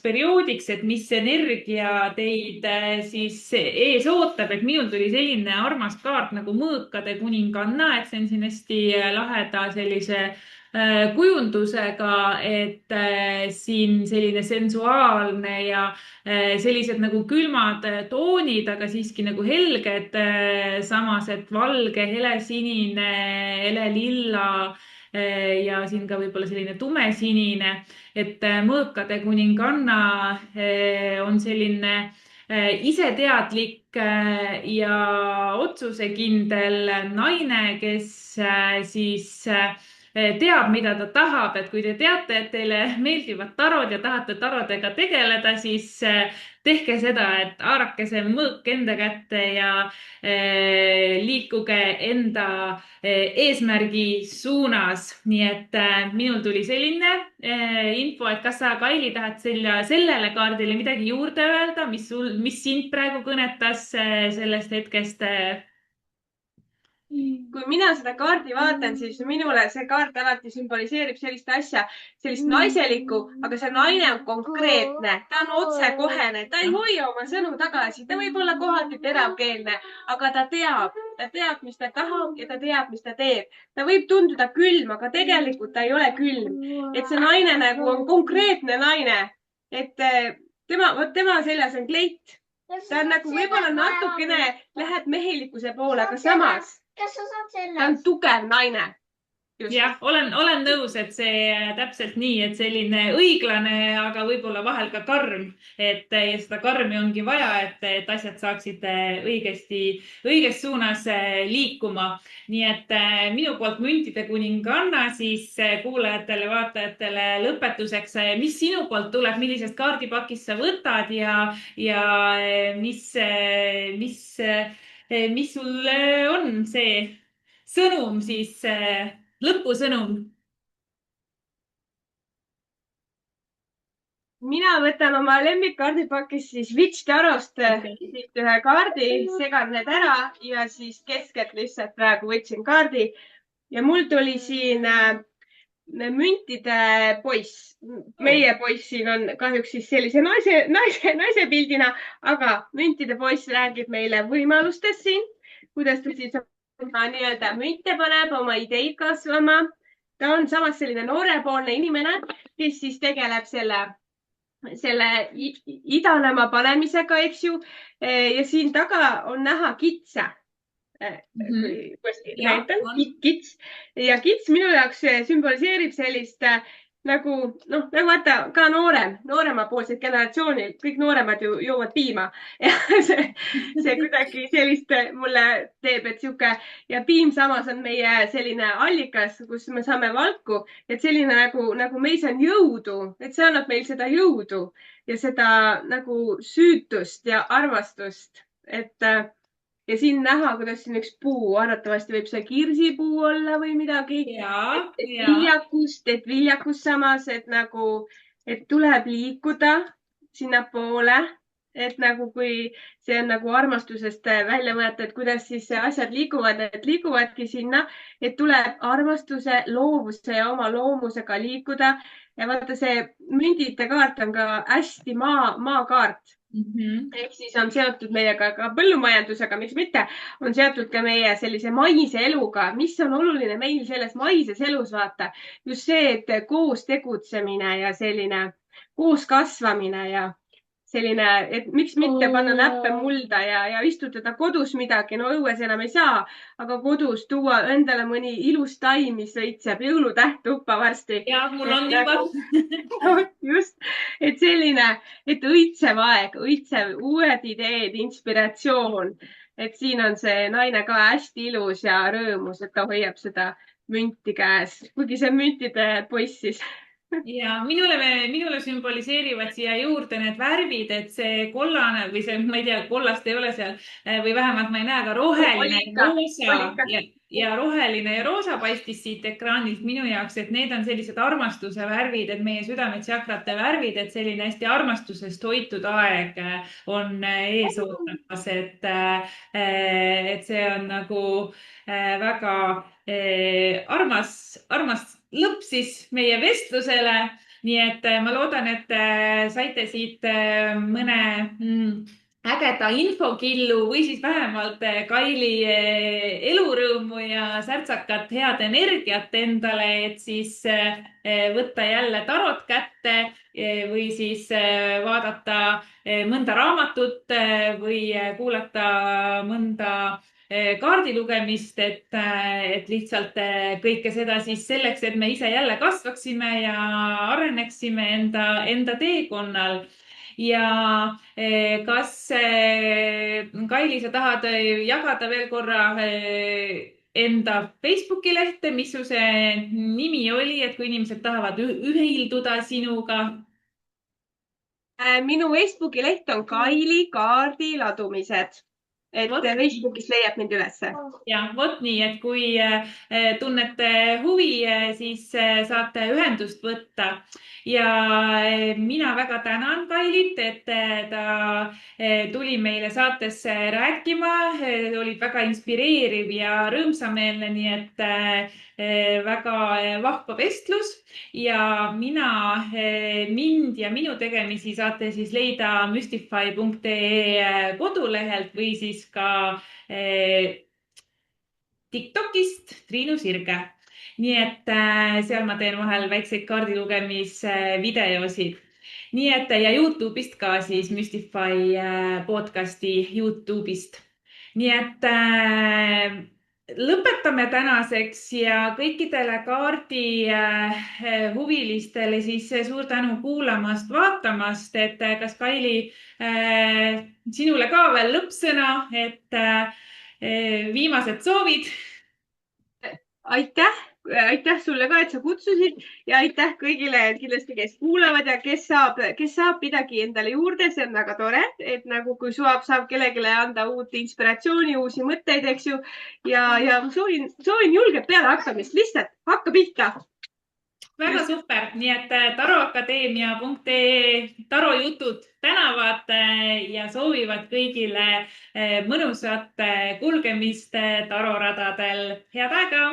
perioodiks, et mis energia teid siis ees ootab, et minul tuli selline armas kaart nagu Mõõkade kuninganna, et see on siin hästi laheda sellise kujundusega, et siin selline sensuaalne ja sellised nagu külmad toonid, aga siiski nagu helged. Samas, et valge, helesinine, helelilla ja siin ka võib-olla selline tumesinine, et Mõõkade kuninganna on selline iseteadlik ja otsusekindel naine, kes siis teab, mida ta tahab, et kui te teate, et teile meeldivad tarod ja tahate tarodega tegeleda, siis tehke seda, et haarake see mõõk enda kätte ja liikuge enda eesmärgi suunas. Nii et minul tuli selline info, et kas sa, Kaili, tahad sellele kaardile midagi juurde öelda, mis sind praegu kõnetas sellest hetkest? Kui mina seda kaardi vaatan, siis minule see kaart alati sümboliseerib sellist asja, sellist naiselikku, aga see naine on konkreetne, ta on otsekohene, ta ei hoia oma sõnu tagasi, ta võib olla kohati teravkeelne, aga ta teab, mis ta tahab ja ta teab, mis ta teeb. Ta võib tunduda külm, aga tegelikult ta ei ole külm. Et see naine nagu on konkreetne naine, et tema seljas on kleit. Ta on nagu võib-olla natukene läheb mehelikkuse poole, aga samas kas sa saad sellest? Ta on tugev naine. Jah, olen nõus, et see täpselt nii, et selline õiglane, aga võib-olla vahel ka karm, et ja seda karmi ongi vaja, et asjad saaksid õiges suunas liikuma. Nii et minu poolt müntide kuninganna, siis kuulajatele, vaatajatele lõpetuseks, mis sinu poolt tuleb, millisest kaardipakist sa võtad ja mis sul on see sõnum siis lõpusõnum? Mina võtan oma lemmikkaardipakist siis Witch Tarost siit ühe kaardi, segan need ära ja siis keskelt lihtsalt praegu võtsin kaardi ja mul tuli siin müntide poiss. Meie poiss siin on kahjuks siis sellise naise pildina, aga müntide poiss räägib meile võimalustest siin, kuidas ta siis nii-öelda münte paneb, oma ideid kasvama. Ta on samas selline noorepoolne inimene, kes siis tegeleb selle idanema panemisega, eks ju. Ja siin taga on näha kitse. Kits ja kits minu jaoks sümboliseerib sellist nagu vaata ka nooremapoolsed generatsiooni, kõik nooremad ju joovad piima ja see kuidagi sellist mulle teeb, et sihuke ja piim samas on meie selline allikas, kus me saame valku, et selline nagu meis on jõudu, et see annab meil seda jõudu ja seda nagu süütust ja armastust, et ja siin näha, kuidas siin üks puu, arvatavasti võib see kirsipuu olla või midagi. Et viljakus samas, et tuleb liikuda sinnapoole, et nagu kui see on nagu armastusest välja võtta, et kuidas siis asjad liiguvad, et liiguvadki sinna, et tuleb armastuse, loovuse ja oma loomusega liikuda. Ja vaata, see mündite kaart on ka hästi maakaart. Ehk siis on seotud meiega ka põllumajandusega, miks mitte, on seotud ka meie sellise maise eluga, mis on oluline meil selles maises elus vaata. Just see, et koos tegutsemine ja selline koos kasvamine ja selline, et miks mitte panna näppe mulda ja istutada kodus midagi, no õues enam ei saa, aga kodus tuua endale mõni ilus taim, mis õitseb jõulutäht tuppa varsti. Ja, mul on juba. Just, et selline, et õitsev aeg, õitsev uued ideed, inspiratsioon, et siin on see naine ka hästi ilus ja rõõmus, et ta hoiab seda münti käes, kuigi see müntide poiss siis ja minule sümboliseerivad siia juurde need värvid, et see kollane või see, ma ei tea, kollast ei ole seal või vähemalt ma ei näe ka roheline, roosa oli ikka. ja roheline ja roosa paistis siit ekraanilt minu jaoks, et need on sellised armastuse värvid, et meie südametsakrate värvid, et selline hästi armastusest hoitud aeg on ees ootamas, et see on nagu väga armas lõpp siis meie vestlusele. Nii et ma loodan, et saite siit mõne ägeda infokillu või siis vähemalt Kaili elurõõmu ja särtsakat head energiat endale, et siis võtta jälle tarot kätte või siis vaadata mõnda raamatut või kuulata mõnda kaardilugemist, et lihtsalt kõike seda siis selleks, et me ise jälle kasvaksime ja areneksime enda teekonnal. Ja kas Kaili, sa tahad jagada veel korra enda Facebooki lehte, mis su see nimi oli, et kui inimesed tahavad ühilduda sinuga? Minu Facebooki leht on Kaili kaardiladumised, et Vot. Facebookis leiab mind ülesse. ja vot nii, et kui tunnete huvi, siis saate ühendust võtta ja mina väga tänan Kailit, et ta tuli meile saatesse rääkima, oli väga inspireeriv ja rõõmsameelne, nii et väga vahva vestlus ja mind ja minu tegemisi saate siis leida mystify.ee kodulehelt või siis ka TikTokist Triinu Sirge. Nii et seal ma teen vahel väikseid kaardilugemisvideosid. Nii et ja Youtube'ist ka siis Mystify podcasti Youtube'ist. Nii et lõpetame tänaseks ja kõikidele kaardi huvilistele siis suur tänu kuulamast, vaatamast, et kas Kaili sinule ka veel lõppsõna, et viimased soovid. Aitäh sulle ka, et sa kutsusid ja aitäh kõigile kindlasti, kes kuulavad ja kes saab midagi endale juurde, see on väga tore, et nagu kui saab kellelegi anda uut inspiratsiooni, uusi mõtteid, eks ju. Ja soovin julget pealehakkamist, lihtsalt hakka pihta. Väga super, nii et taroakadeemia.ee tarojutud tänavad ja soovivad kõigile mõnusat kulgemist taroradadel. Head aega!